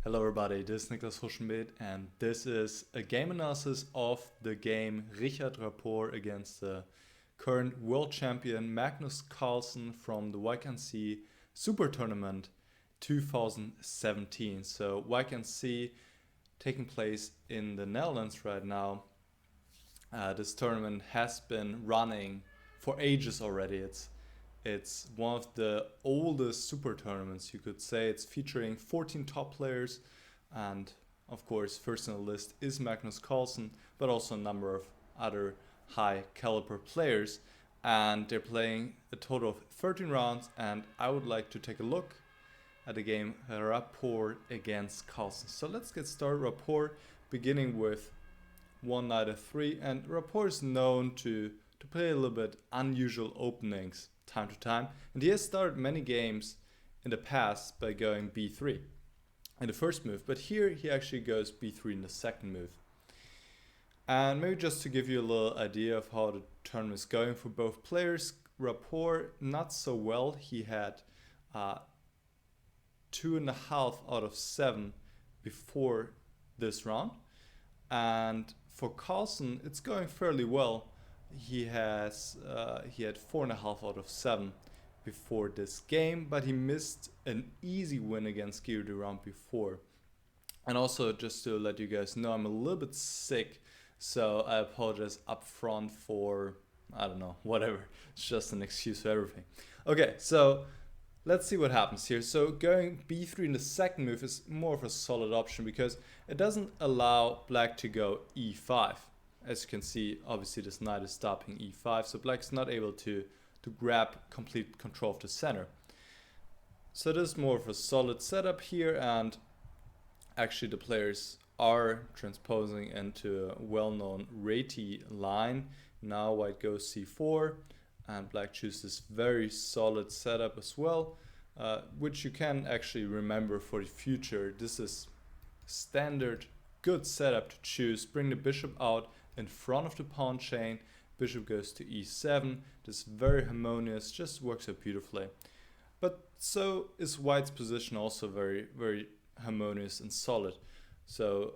Hello everybody, this is Niklas Huschenbeet and this is a game analysis of the game Rapport against the current world champion Magnus Carlsen from the YKC Super Tournament 2017. So YKC taking place in the Netherlands right now. This tournament has been running for ages already. It's one of the oldest super tournaments, you could say. It's featuring 14 top players, and of course, first on the list is Magnus Carlsen, but also a number of other high caliber players. And they're playing a total of 13 rounds, and I would like to take a look at the game Rapport against Carlsen. So let's get started. Rapport beginning with one knight f3, and Rapport is known to play a little bit unusual openings time to time, and he has started many games in the past by going b3 in the first move, but here he actually goes b3 in the second move. And maybe just to give you a little idea of how the tournament is going for both players, Rapport not so well. He had 2.5 out of 7 before this round, and for Carlsen it's going fairly well. He had 4.5 out of 7 before this game, but he missed an easy win against Giro the round before. And also, just to let you guys know, I'm a little bit sick, so I apologize up front for, I don't know, whatever. It's just an excuse for everything. Okay, so let's see what happens here. So going b3 in the second move is more of a solid option because it doesn't allow black to go e5. As you can see, obviously this knight is stopping e5, so black is not able to grab complete control of the center. So this is more of a solid setup here, and actually the players are transposing into a well-known Rati line. Now white goes c4, and black chooses very solid setup as well, which you can actually remember for the future. This is standard good setup to choose. Bring the bishop out in front of the pawn chain, bishop goes to e7. This is very harmonious, just works out beautifully. But so is white's position also very, very harmonious and solid. So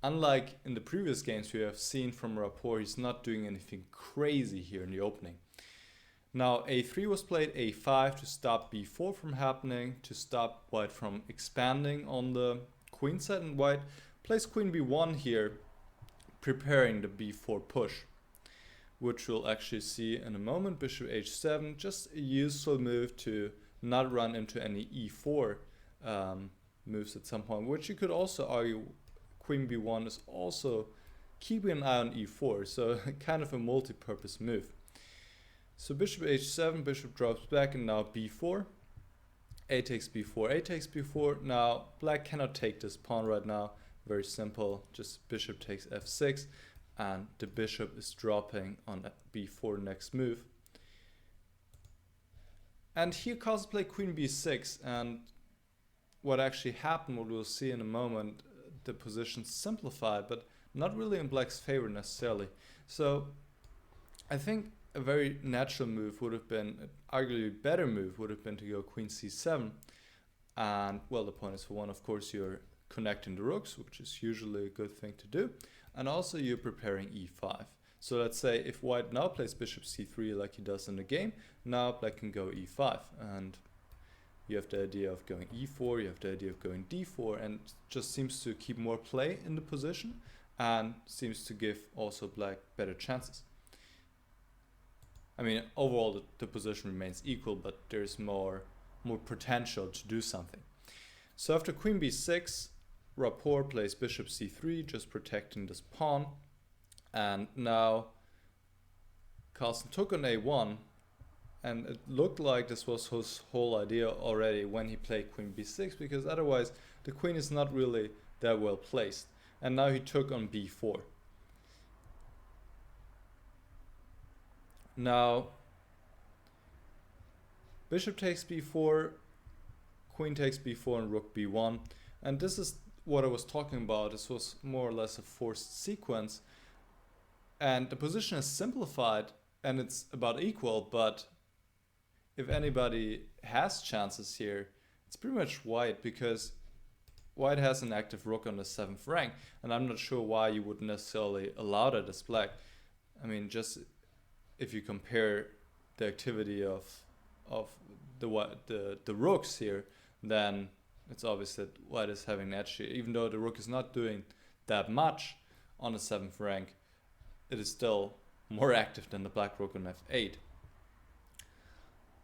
unlike in the previous games we have seen from Rapport, he's not doing anything crazy here in the opening. Now a3 was played, a5 to stop b4 from happening, to stop white from expanding on the queen side, and white plays queen b1 here, preparing the b4 push, which we'll actually see in a moment. Bishop h7, just a useful move to not run into any e4 moves at some point, which you could also argue queen b1 is also keeping an eye on e4, so kind of a multi-purpose move. So bishop h7, bishop drops back, and now b4, a takes b4, a takes b4. Now black cannot take this pawn right now. Very simple, just bishop takes f6, and the bishop is dropping on b4 next move. And here Carlsen played queen b6, and what actually happened, what we'll see in a moment, the position simplified, but not really in black's favor necessarily. So I think a very natural move would have been, an arguably better move would have been to go queen c7. And well, the point is, for one, of course, you're connecting the rooks, which is usually a good thing to do, and also you're preparing e5. So let's say if white now plays bishop c3 like he does in the game, now black can go e5, and you have the idea of going e4, you have the idea of going d4, and just seems to keep more play in the position and seems to give also black better chances. I mean, overall the position remains equal, but there's more potential to do something. So after queen b6, Rapport plays bishop c3, just protecting this pawn. And now Carlsen took on a1, and it looked like this was his whole idea already when he played queen b6, because otherwise the queen is not really that well placed. And now he took on b4. Now bishop takes b4, queen takes b4, and rook b1. And this is what I was talking about. This was more or less a forced sequence, and the position is simplified and it's about equal, but if anybody has chances here, it's pretty much white, because white has an active rook on the 7th rank, and I'm not sure why you would necessarily allow that as black. I mean, just if you compare the activity of the rooks here, then it's obvious that white is having an edge here. Even though the rook is not doing that much on the 7th rank, it is still more active than the black rook on f8.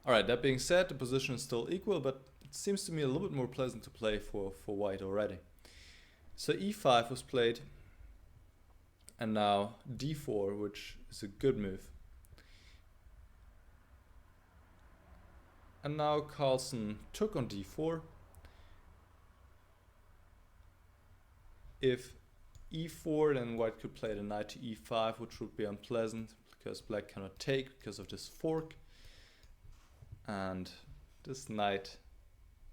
Alright, that being said, the position is still equal, but it seems to me a little bit more pleasant to play for white already. So e5 was played, and now d4, which is a good move. And now Carlsen took on d4. If e4, then white could play the knight to e5, which would be unpleasant because black cannot take because of this fork. And this knight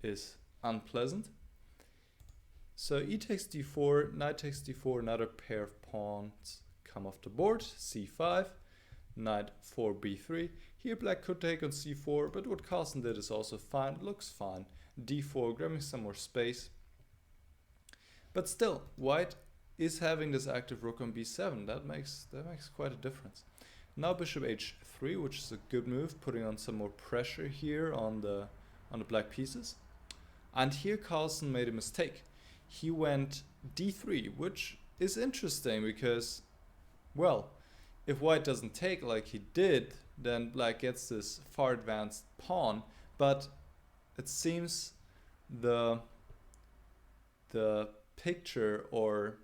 is unpleasant. So e takes d4, knight takes d4, another pair of pawns come off the board, c5, knight 4 b3. Here black could take on c4, but what Carlsen did is also fine, it looks fine. d4, grabbing some more space. But still, white is having this active rook on b7. That makes quite a difference. Now bishop h3, which is a good move, putting on some more pressure here on the black pieces. And here Carlsen made a mistake. He went d3, which is interesting because, well, if white doesn't take like he did, then black gets this far advanced pawn, but it seems the picture, or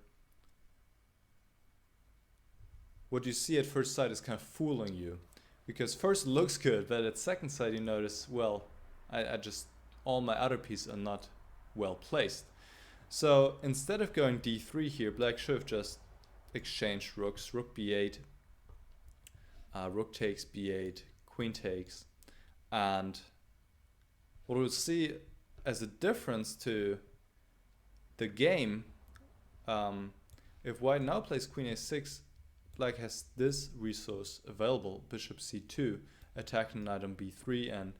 what you see at first sight, is kind of fooling you, because first it looks good, but at second sight you notice, well, I just, all my other pieces are not well placed. So instead of going d3 here, black should have just exchanged rooks, rook b8, rook takes b8, queen takes, and what we'll see as a difference to the game, if white now plays queen a6, black has this resource available, bishop c2, attacking knight on b3, and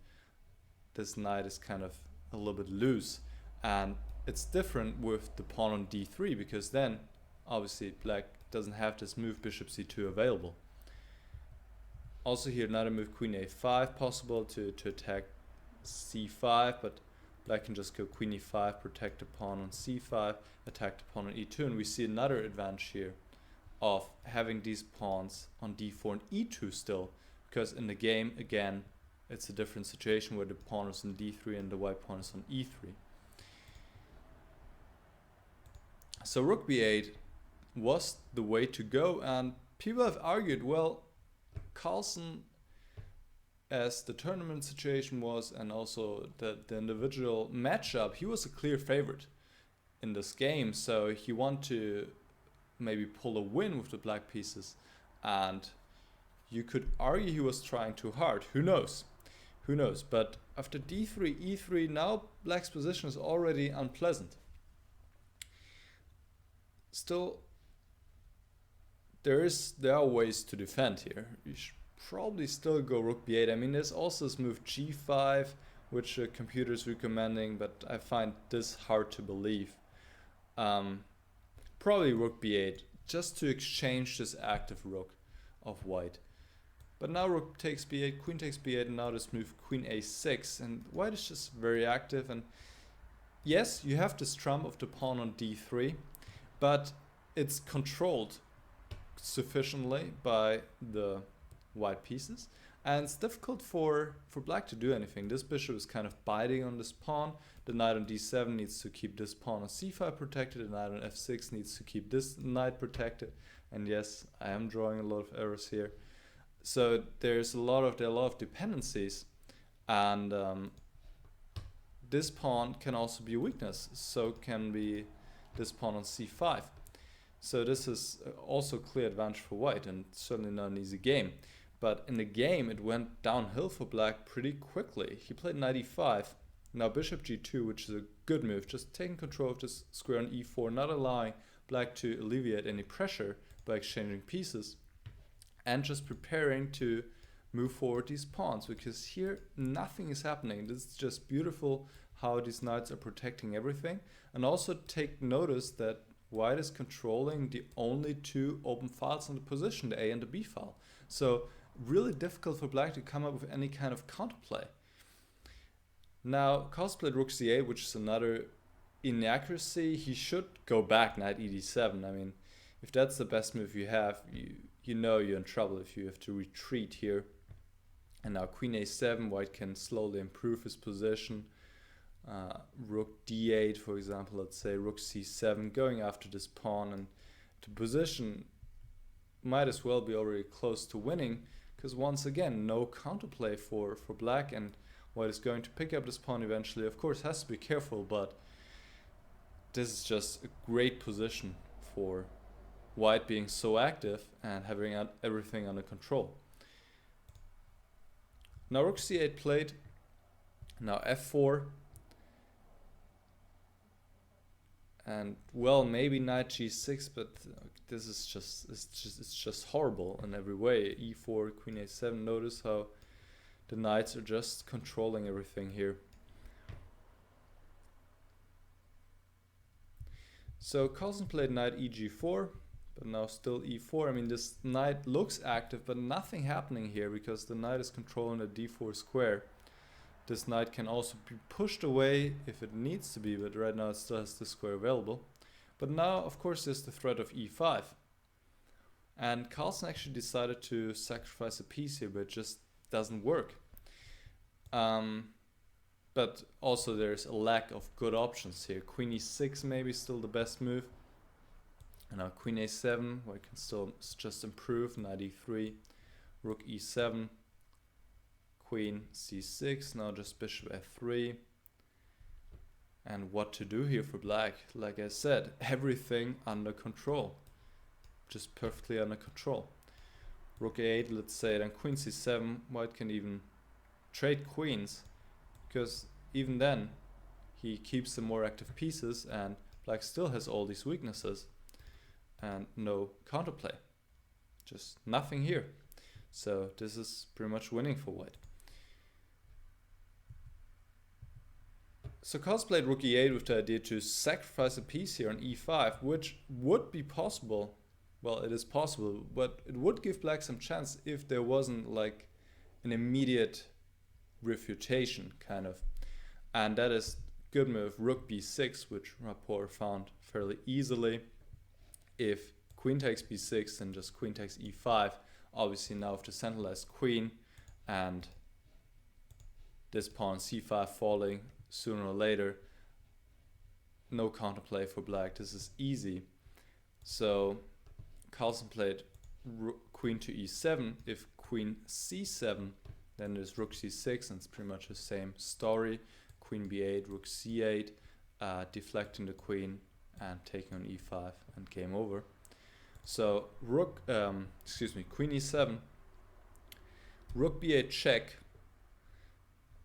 this knight is kind of a little bit loose. And it's different with the pawn on d3, because then obviously black doesn't have this move bishop c2 available. Also here another move queen a5 possible to attack c5, but black can just go queen e5, protect the pawn on c5, attack the pawn on e2, and we see another advantage here of having these pawns on d4 and e2 still, because in the game, again, it's a different situation where the pawn is on d3 and the white pawn is on e3. So rook b8 was the way to go, and people have argued, well, Carlsen, as the tournament situation was and also the individual matchup, he was a clear favorite in this game, so he wanted to maybe pull a win with the black pieces, and you could argue he was trying too hard. Who knows? Who knows? But after d3, e3, now black's position is already unpleasant. Still, there are ways to defend here. You should probably still go rook b8. I mean, there's also this move g5, which the computer is recommending, but I find this hard to believe. Probably rook b8, just to exchange this active rook of white. But now rook takes b8, queen takes b8, and now this move queen a6, and white is just very active. And yes, you have this trump of the pawn on d3, but it's controlled sufficiently by the white pieces, and it's difficult for black to do anything. This bishop is kind of biting on this pawn. The knight on d7 needs to keep this pawn on c5 protected, the knight on f6 needs to keep this knight protected, and yes, I am drawing a lot of errors here. So there are a lot of dependencies, and this pawn can also be a weakness, so can be this pawn on c5. So this is also a clear advantage for white, and certainly not an easy game. But in the game, it went downhill for black pretty quickly. He played knight e5, now bishop g2, which is a good move, just taking control of this square on e4, not allowing black to alleviate any pressure by exchanging pieces, and just preparing to move forward these pawns, because here nothing is happening. This is just beautiful how these knights are protecting everything. And also take notice that white is controlling the only two open files in the position, the A and the B file. So really difficult for black to come up with any kind of counterplay. Now, Carlsen played rook c8, which is another inaccuracy. He should go back knight e d7. I mean, if that's the best move you have, you know you're in trouble if you have to retreat here. And now queen a7, white can slowly improve his position. Rook d8, for example, let's say rook c7, going after this pawn, and the position might as well be already close to winning, because once again, no counterplay for black, and white is going to pick up this pawn eventually. Of course, has to be careful, but this is just a great position for white being so active and having everything under control. Now rook c8 played, now f4, and well, maybe knight g6, but this is it's just horrible in every way. e4, queen a7. Notice how the knights are just controlling everything here. So Carlsen played knight eg4, but now still e4. I mean, this knight looks active, but nothing happening here because the knight is controlling the d4 square. This knight can also be pushed away if it needs to be, but right now it still has the square available. But now, of course, there's the threat of e5. And Carlsen actually decided to sacrifice a piece here, but it just doesn't work. But also there's a lack of good options here. Queen e6 maybe still the best move. And now queen a7, where I can still just improve. Knight e3, rook e7, queen c6, now just bishop f3. And what to do here for black? Like I said, everything under control. Just perfectly under control. Rook a8, let's say, then queen c7. White can even trade queens, because even then he keeps the more active pieces and black still has all these weaknesses and no counterplay. Just nothing here. So this is pretty much winning for white. So Carlsen played rook e8 with the idea to sacrifice a piece here on e5, which would be possible. Well, it is possible, but it would give black some chance if there wasn't like an immediate refutation, kind of. And that is good move, rook b6, which Rapport found fairly easily. If queen takes b6, then just queen takes e5. Obviously now with the centralized queen and this pawn c5 falling sooner or later, no counterplay for black. This is easy. So Carlsen played queen to e7. If queen c7, then there's rook c6, and it's pretty much the same story. Queen b8, rook c8, deflecting the queen and taking on e5, and game over. So queen e7, rook b8 check,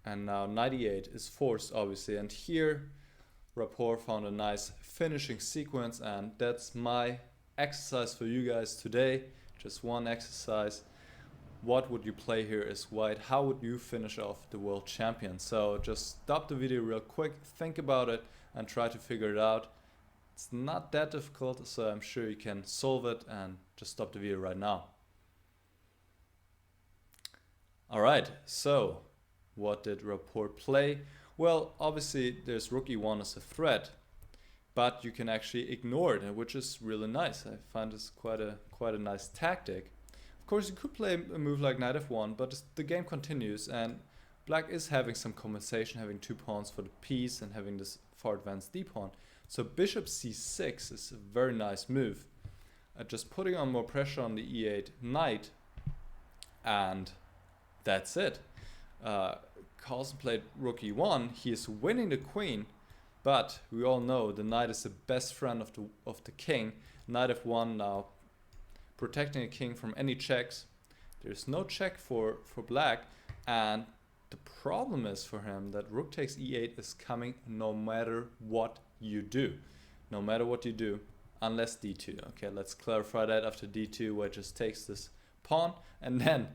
and now knight e8 is forced, obviously. And here Rapport found a nice finishing sequence, and that's my exercise for you guys today. Just one exercise. What would you play here as white? How would you finish off the world champion? So just stop the video real quick, think about it, and try to figure it out. It's not that difficult, so I'm sure you can solve it, and just stop the video right now. Alright, so what did Rapport play? Well, obviously there's rook e1 as a threat, but you can actually ignore it, which is really nice. I find this quite a nice tactic. Of course, you could play a move like knight f1, but the game continues, and black is having some compensation, having two pawns for the piece and having this far advanced d pawn. So bishop c6 is a very nice move. Just putting on more pressure on the e8 knight, and that's it. Carlsen played rook e1. He is winning the queen, but we all know the knight is the best friend of the king. Knight f1 now protecting the king from any checks. There's no check for black, and the problem is for him that rook takes e8 is coming no matter what you do. No matter what you do, unless d2. Okay, let's clarify that. After d2, white just takes this pawn, and then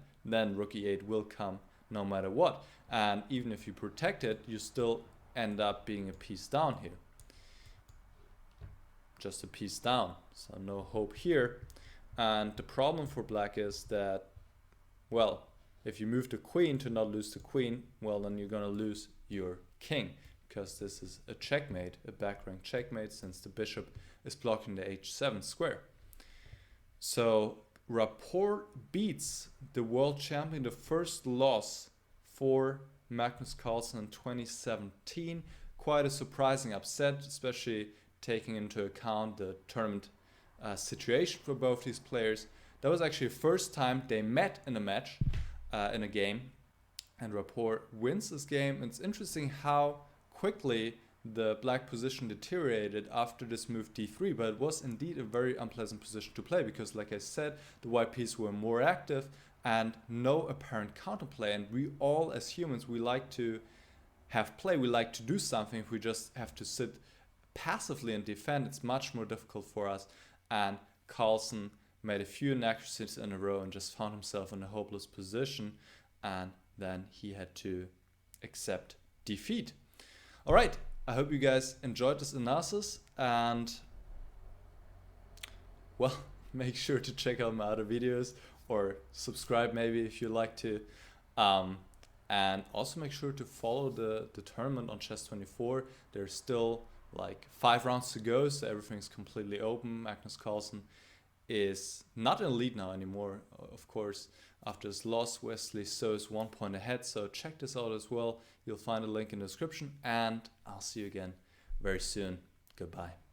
rook e8 will come no matter what. And even if you protect it, you still end up being a piece down here. Just a piece down, so no hope here. And the problem for black is that, well, if you move the queen to not lose the queen, well, then you're gonna lose your king, because this is a checkmate, a back rank checkmate, since the bishop is blocking the h7 square. So Rapport beats the world champion, the first loss for Magnus Carlsen in 2017. Quite a surprising upset, especially taking into account the tournament situation for both these players. That was actually the first time they met in a match, in a game, and Rapport wins this game. And it's interesting how quickly the black position deteriorated after this move d3, but it was indeed a very unpleasant position to play, because like I said, the white pieces were more active and no apparent counterplay. And we all as humans, we like to have play, we like to do something. If we just have to sit passively and defend, it's much more difficult for us. And Carlsen made a few inaccuracies in a row and just found himself in a hopeless position, and then he had to accept defeat. All right, I hope you guys enjoyed this analysis, and well, make sure to check out my other videos, or subscribe maybe if you like to, and also make sure to follow the tournament on Chess24. There's still like 5 rounds to go, so everything's completely open. Magnus Carlsen is not in the lead now anymore, of course. After his loss, Wesley So is 1 point ahead, so check this out as well. You'll find a link in the description, and I'll see you again very soon. Goodbye.